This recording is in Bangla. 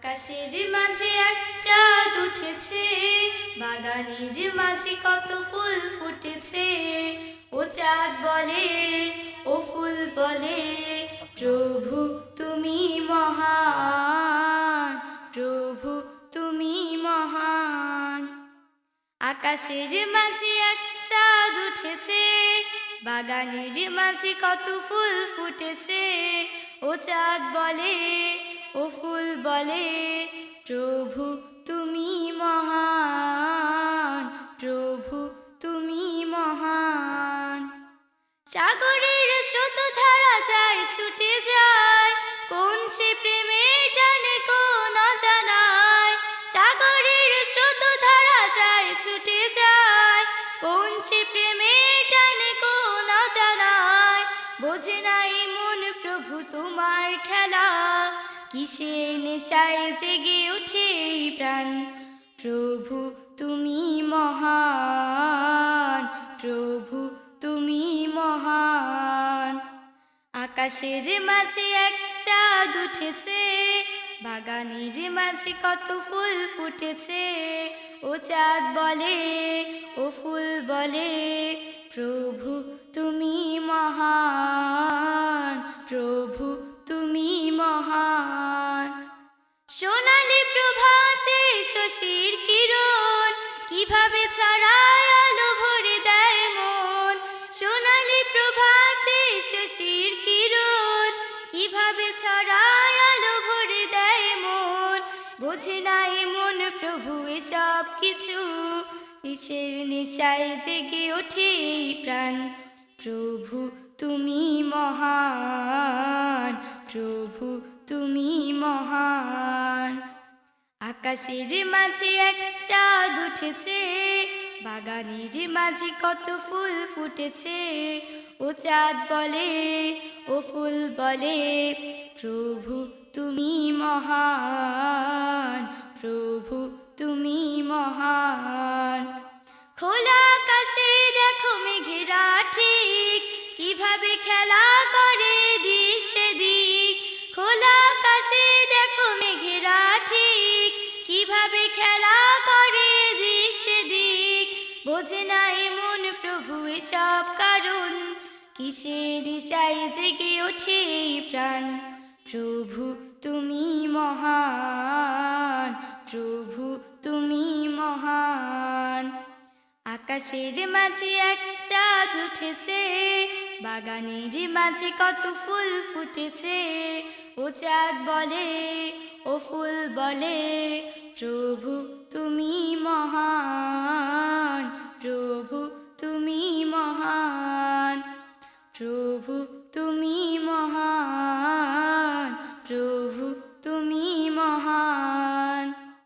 আকাশের মাঝে এক চাঁদ উঠেছে, বাগানের মাঝে কত ফুল ফুটেছে। ও চাঁদ বলে, ও ফুল বলে, প্রভু তুমি মহান, প্রভু তুমি মহান। আকাশের মাঝে এক চাঁদ উঠেছে, বাগানের মাঝে কত ফুল ফুটেছে। ও চাঁদ বলে, ও ফুল বলে, প্রভু তুমি মহান, প্রভু তুমি মহান। সাগরের স্রোত ধারা যায় ছুটে যায়, কোন সে প্রেমের টানে কোন অজানায়। সাগরের স্রোত ধারা যায় ছুটে যায়, কোন সে প্রেমের টানে কোন অজানায়। বোঝে নাই মন প্রভু তোমার খেলা, কিসে নেশায় জেগে ওঠে প্রাণ। প্রভু তুমি মহান, প্রভু তুমি মহান। আকাশের মাঝে এক চাঁদ উঠেছে, বাগানের মাঝে কত ফুল ফুটেছে। ও চাঁদ বলে, ও ফুল বলে, প্রভু তুমি মহান, প্রভু তুমি মহান। সোনালি প্রভাতে শশীর কিরণ, কিভাবে ছড়ায় আলো ভরে দেয় মন। সোনালি প্রভাতে শশীর কিরণ, কিভাবে ছড়ায় আলো ভরে দেয় মন। বোঝে নাই মন প্রভু এসব কিছু, কিসের নেশায় জেগে ওঠে প্রাণ। প্রভু তুমি মহান, প্রভু তুমি মহান। আকাশের মাঝে এক চাঁদ উঠেছে, বাগানের মাঝে কত ফুল ফুটেছে। ও চাঁদ বলে, ও ফুল বলে, প্রভু তুমি মহান, প্রভু তুমি মহান। খোলা আকাশে দেখো মেঘেরা ঠিক, কিভাবে খেলা করে দিক সেদিক। খোলা আকাশে দেখো মেঘেরা ঠিক, কিভাবে খেলা করে দিক সেদিক। বোঝে নাই মন প্রভু এসব কারণ, কিসের নেশায় জেগে ওঠে প্রাণ। প্রভু তুমি মহান, প্রভু তুমি মহান। আকাশের মাঝে এক চাঁদ উঠেছে, বাগানের মাঝে কত ফুল ফুটেছে। ও চাঁদ বলে, ও ফুল বলে, প্রভু